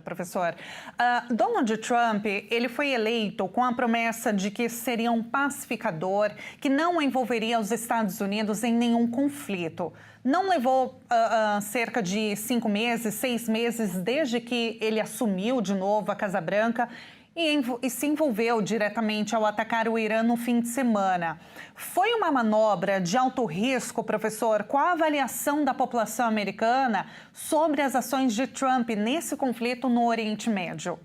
Professor, Donald Trump, ele foi eleito com a promessa de que seria um pacificador, que não envolveria os Estados Unidos em nenhum conflito. Não levou cerca de 5 meses, 6 meses, desde que ele assumiu de novo a Casa Branca e se envolveu diretamente ao atacar o Irã no fim de semana. Foi uma manobra de alto risco, professor? Qual a avaliação da população americana sobre as ações de Trump nesse conflito no Oriente Médio?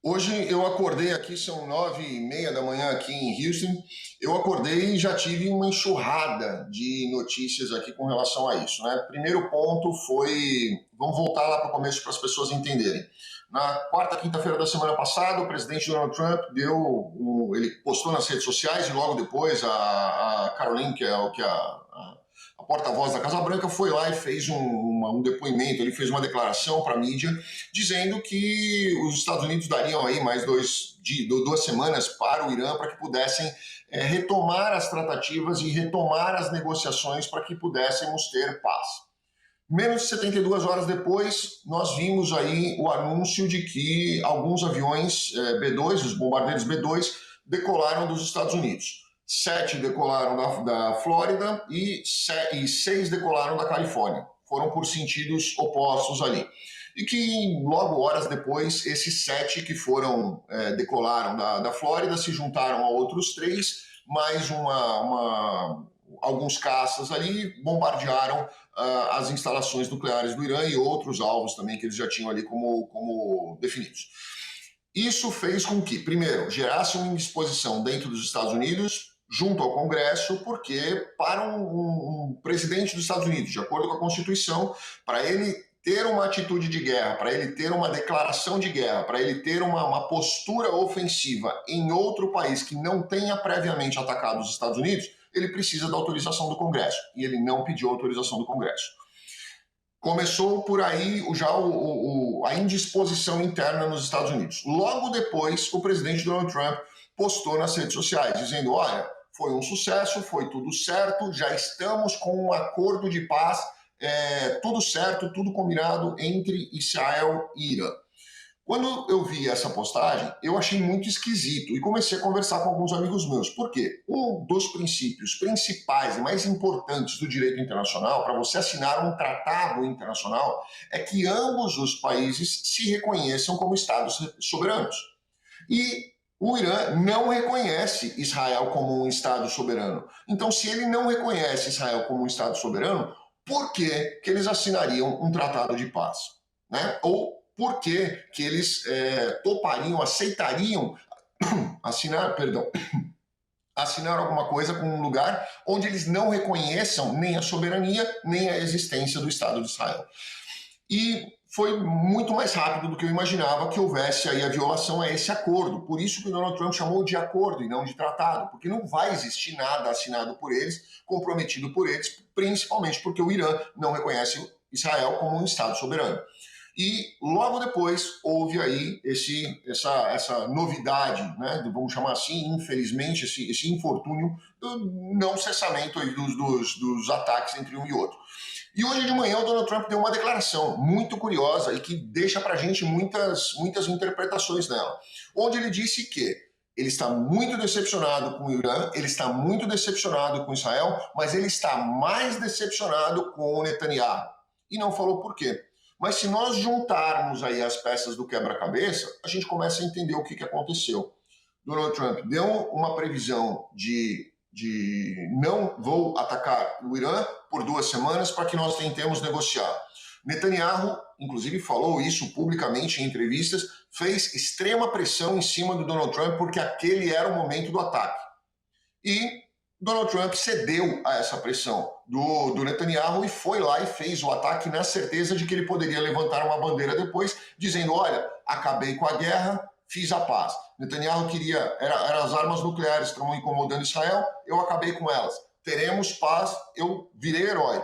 Hoje eu acordei aqui, são 9h30 da manhã aqui em Houston, eu acordei e já tive uma enxurrada de notícias aqui com relação a isso, né? Primeiro ponto foi, vamos voltar lá para o começo para as pessoas entenderem. Na quarta, quinta-feira da semana passada, o presidente Donald Trump ele postou nas redes sociais e logo depois a Caroline, que é a porta-voz da Casa Branca, foi lá e fez um depoimento, ele fez uma declaração para a mídia, dizendo que os Estados Unidos dariam aí mais 2 semanas para o Irã para que pudessem retomar as tratativas e retomar as negociações para que pudéssemos ter paz. Menos de 72 horas depois, nós vimos aí o anúncio de que alguns aviões B-2, os bombardeiros B-2, decolaram dos Estados Unidos. 7 decolaram da Flórida e 6 decolaram da Califórnia. Foram por sentidos opostos ali. E que logo horas depois, esses 7 que decolaram da Flórida se juntaram a outros 3, mais alguns caças ali bombardearam as instalações nucleares do Irã e outros alvos também que eles já tinham ali como definidos. Isso fez com que, primeiro, gerasse uma indisposição dentro dos Estados Unidos, junto ao Congresso, porque para um presidente dos Estados Unidos, de acordo com a Constituição, para ele ter uma atitude de guerra, para ele ter uma declaração de guerra, para ele ter uma postura ofensiva em outro país que não tenha previamente atacado os Estados Unidos, ele precisa da autorização do Congresso, e ele não pediu autorização do Congresso. Começou por aí já a indisposição interna nos Estados Unidos. Logo depois, o presidente Donald Trump postou nas redes sociais, dizendo, olha, foi um sucesso, foi tudo certo, já estamos com um acordo de paz, tudo certo, tudo combinado entre Israel e Irã. Quando eu vi essa postagem, eu achei muito esquisito e comecei a conversar com alguns amigos meus. Por quê? Um dos princípios principais e mais importantes do direito internacional, para você assinar um tratado internacional, é que ambos os países se reconheçam como estados soberanos. E o Irã não reconhece Israel como um estado soberano. Então, se ele não reconhece Israel como um estado soberano, por que eles assinariam um tratado de paz? Né? Ou por que eles aceitariam assinar alguma coisa com um lugar onde eles não reconheçam nem a soberania, nem a existência do Estado de Israel. E foi muito mais rápido do que eu imaginava que houvesse aí a violação a esse acordo. Por isso que o Donald Trump chamou de acordo e não de tratado, porque não vai existir nada assinado por eles, comprometido por eles, principalmente porque o Irã não reconhece Israel como um Estado soberano. E logo depois houve aí essa novidade, né, vamos chamar assim, infelizmente, esse infortúnio do não cessamento aí dos ataques entre um e outro. E hoje de manhã o Donald Trump deu uma declaração muito curiosa e que deixa para a gente muitas interpretações nela, onde ele disse que ele está muito decepcionado com o Irã, ele está muito decepcionado com Israel, mas ele está mais decepcionado com o Netanyahu. E não falou por quê. Mas se nós juntarmos aí as peças do quebra-cabeça, a gente começa a entender o que aconteceu. Donald Trump deu uma previsão de não vou atacar o Irã por 2 semanas para que nós tentemos negociar. Netanyahu, inclusive, falou isso publicamente em entrevistas, fez extrema pressão em cima do Donald Trump porque aquele era o momento do ataque. E Donald Trump cedeu a essa pressão do Netanyahu e foi lá e fez o ataque na certeza de que ele poderia levantar uma bandeira depois, dizendo, olha, acabei com a guerra, fiz a paz. Netanyahu eram as armas nucleares que estavam incomodando Israel, eu acabei com elas. Teremos paz, eu virei herói.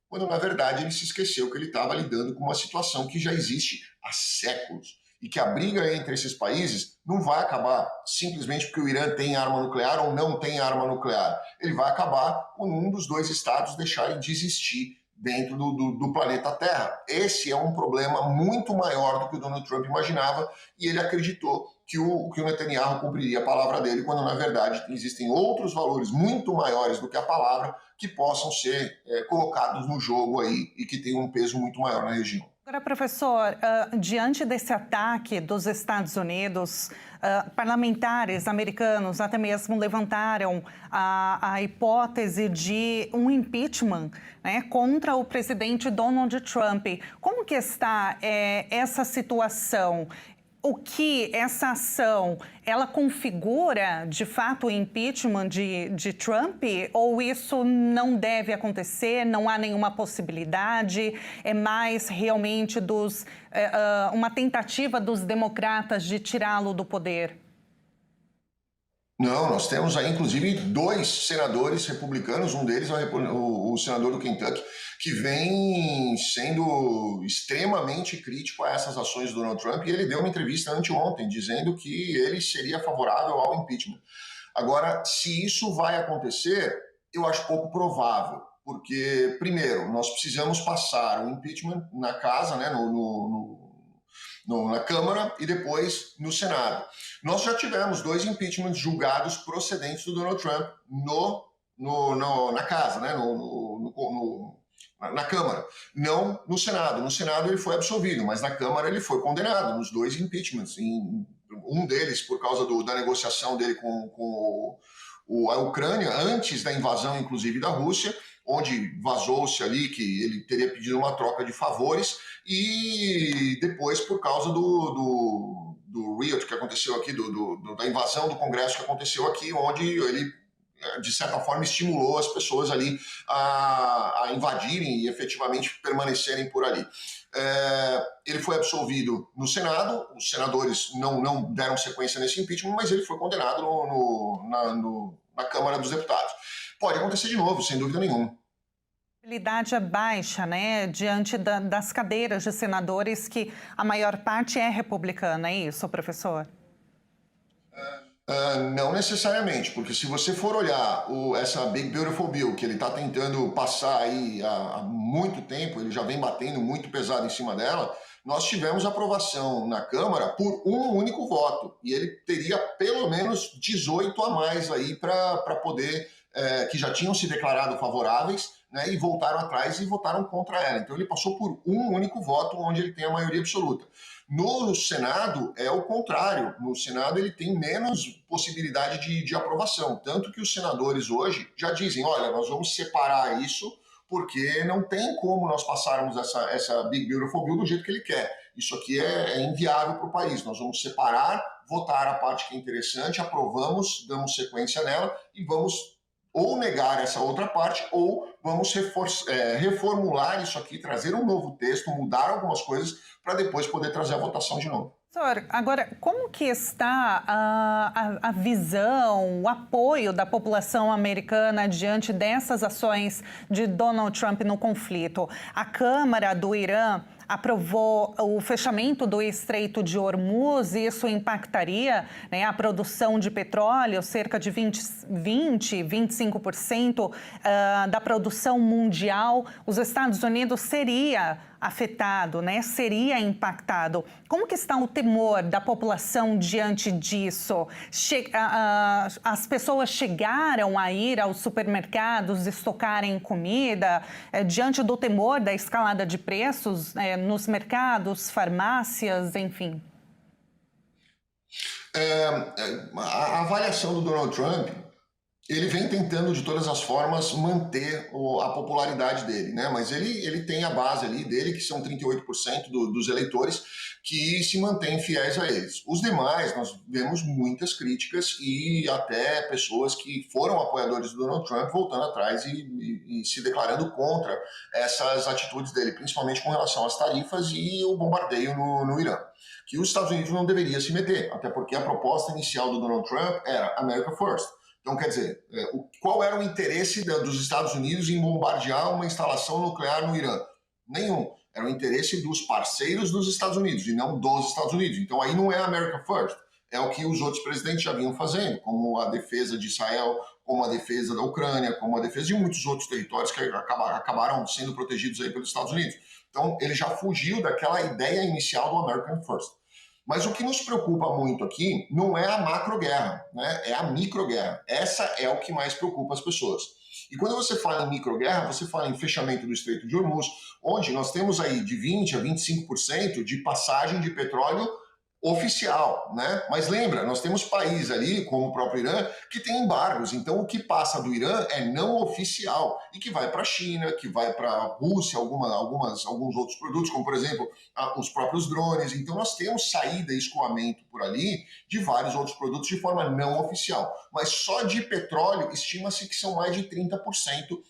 Quando, na verdade, ele se esqueceu que ele estava lidando com uma situação que já existe há séculos. E que a briga entre esses países não vai acabar simplesmente porque o Irã tem arma nuclear ou não tem arma nuclear. Ele vai acabar com um dos 2 estados deixarem de existir dentro do planeta Terra. Esse é um problema muito maior do que o Donald Trump imaginava e ele acreditou que o Netanyahu cumpriria a palavra dele, quando na verdade existem outros valores muito maiores do que a palavra que possam ser colocados no jogo aí e que têm um peso muito maior na região. Agora, professor, diante desse ataque dos Estados Unidos, parlamentares americanos até mesmo levantaram a hipótese de um impeachment, né, contra o presidente Donald Trump. Como que está essa situação? O que essa ação, ela configura, de fato, o impeachment de Trump? Ou isso não deve acontecer, não há nenhuma possibilidade? É mais realmente uma tentativa dos democratas de tirá-lo do poder? Não, nós temos aí, inclusive, 2 senadores republicanos, um deles é o senador do Kentucky, que vem sendo extremamente crítico a essas ações do Donald Trump, e ele deu uma entrevista anteontem, dizendo que ele seria favorável ao impeachment. Agora, se isso vai acontecer, eu acho pouco provável, porque, primeiro, nós precisamos passar o impeachment na casa, né, na Câmara e depois no Senado. Nós já tivemos 2 impeachments julgados procedentes do Donald Trump na casa, né, na Câmara, não no Senado. No Senado ele foi absolvido, mas na Câmara ele foi condenado nos 2 impeachments. Um deles por causa da negociação dele com a Ucrânia, antes da invasão, inclusive, da Rússia, onde vazou-se ali que ele teria pedido uma troca de favores, e depois por causa do riot que aconteceu aqui, da invasão do Congresso que aconteceu aqui, onde ele, de certa forma, estimulou as pessoas ali a invadirem e efetivamente permanecerem por ali. Ele foi absolvido no Senado, os senadores não deram sequência nesse impeachment, mas ele foi condenado na Câmara dos Deputados. Pode acontecer de novo, sem dúvida nenhuma. A probabilidade é baixa, né, diante das cadeiras de senadores, que a maior parte é republicana, é isso, professor? Não necessariamente, porque se você for olhar essa Big Beautiful Bill que ele está tentando passar aí há muito tempo, ele já vem batendo muito pesado em cima dela, nós tivemos aprovação na Câmara por um único voto, e ele teria pelo menos 18 a mais aí para poder, que já tinham se declarado favoráveis, né, e voltaram atrás e votaram contra ela. Então ele passou por um único voto, onde ele tem a maioria absoluta. No Senado é o contrário. No Senado ele tem menos possibilidade de aprovação. Tanto que os senadores hoje já dizem, olha, nós vamos separar isso, porque não tem como nós passarmos essa Big Beautiful Bill do jeito que ele quer. Isso aqui é inviável para o país. Nós vamos separar, votar a parte que é interessante, aprovamos, damos sequência nela e vamos ou negar essa outra parte, ou vamos reformular isso aqui, trazer um novo texto, mudar algumas coisas, para depois poder trazer a votação de novo. Professor, agora, como que está a visão, o apoio da população americana diante dessas ações de Donald Trump no conflito? A Câmara do Irã aprovou o fechamento do Estreito de Hormuz, e isso impactaria, né, a produção de petróleo, cerca de 25% da produção mundial. Os Estados Unidos seria afetado, né, seria impactado. Como que está o temor da população diante disso? As pessoas chegaram a ir aos supermercados estocarem comida diante do temor da escalada de preços nos mercados, farmácias, enfim? A avaliação do Donald Trump, ele vem tentando de todas as formas manter a popularidade dele, né? Mas ele tem a base ali dele, que são 38% dos eleitores, que se mantêm fiéis a eles. Os demais, nós vemos muitas críticas e até pessoas que foram apoiadores do Donald Trump voltando atrás e se declarando contra essas atitudes dele, principalmente com relação às tarifas e o bombardeio no Irã, que os Estados Unidos não deveriam se meter, até porque a proposta inicial do Donald Trump era America First. Então, quer dizer, qual era o interesse dos Estados Unidos em bombardear uma instalação nuclear no Irã? Nenhum. Era o interesse dos parceiros dos Estados Unidos e não dos Estados Unidos. Então, aí não é America First. É o que os outros presidentes já vinham fazendo, como a defesa de Israel como a defesa da Ucrânia, como a defesa de muitos outros territórios que acabaram sendo protegidos aí pelos Estados Unidos. Então, ele já fugiu daquela ideia inicial do American First. Mas o que nos preocupa muito aqui não é a macroguerra, né? É a microguerra. Essa é o que mais preocupa as pessoas. E quando você fala em microguerra, você fala em fechamento do Estreito de Hormuz, onde nós temos aí de 20% a 25% de passagem de petróleo oficial, né? Mas lembra, nós temos países ali, como o próprio Irã, que tem embargos. Então, o que passa do Irã é não oficial e que vai para a China, que vai para a Rússia, alguns outros produtos, como, por exemplo, os próprios drones. Então, nós temos saída e escoamento por ali de vários outros produtos de forma não oficial. Mas só de petróleo, estima-se que são mais de 30%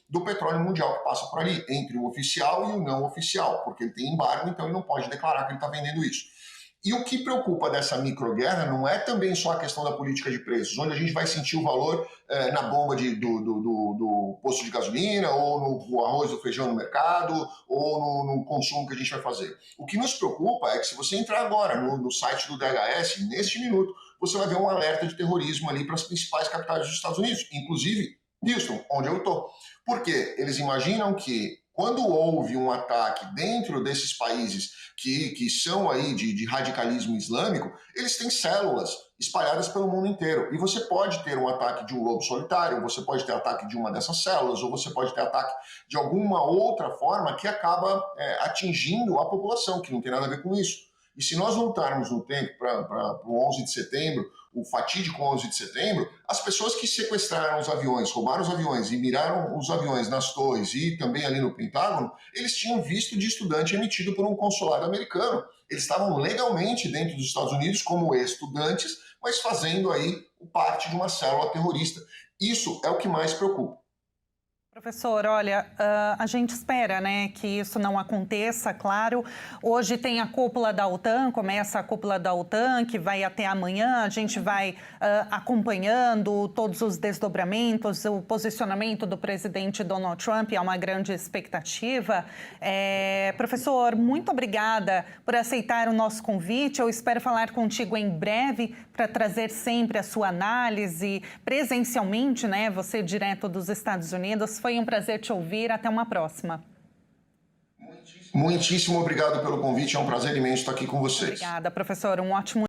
do petróleo mundial que passa por ali, entre o oficial e o não oficial, porque ele tem embargo, então ele não pode declarar que ele está vendendo isso. E o que preocupa dessa microguerra não é também só a questão da política de preços, onde a gente vai sentir o valor na bomba do posto de gasolina, ou no arroz ou feijão no mercado, ou no consumo que a gente vai fazer. O que nos preocupa é que se você entrar agora no site do DHS, neste minuto, você vai ver um alerta de terrorismo ali para as principais capitais dos Estados Unidos, inclusive Houston, onde eu estou. Por quê? Eles imaginam que quando houve um ataque dentro desses países que são aí de radicalismo islâmico, eles têm células espalhadas pelo mundo inteiro. E você pode ter um ataque de um lobo solitário, ou você pode ter ataque de uma dessas células, ou você pode ter ataque de alguma outra forma que acaba atingindo a população, que não tem nada a ver com isso. E se nós voltarmos no tempo para o 11 de setembro, o fatídico 11 de setembro, as pessoas que sequestraram os aviões, roubaram os aviões e miraram os aviões nas torres e também ali no Pentágono, eles tinham visto de estudante emitido por um consulado americano. Eles estavam legalmente dentro dos Estados Unidos como estudantes, mas fazendo aí parte de uma célula terrorista. Isso é o que mais preocupa. Professor, olha, a gente espera, né, que isso não aconteça, claro. Hoje tem a cúpula da OTAN, começa a cúpula da OTAN, que vai até amanhã. A gente vai acompanhando todos os desdobramentos, o posicionamento do presidente Donald Trump, é uma grande expectativa. Professor, muito obrigada por aceitar o nosso convite. Eu espero falar contigo em breve para trazer sempre a sua análise presencialmente, né, você direto dos Estados Unidos. Foi um prazer te ouvir. Até uma próxima. Muitíssimo obrigado pelo convite. É um prazer imenso estar aqui com vocês. Obrigada, professor. Um ótimo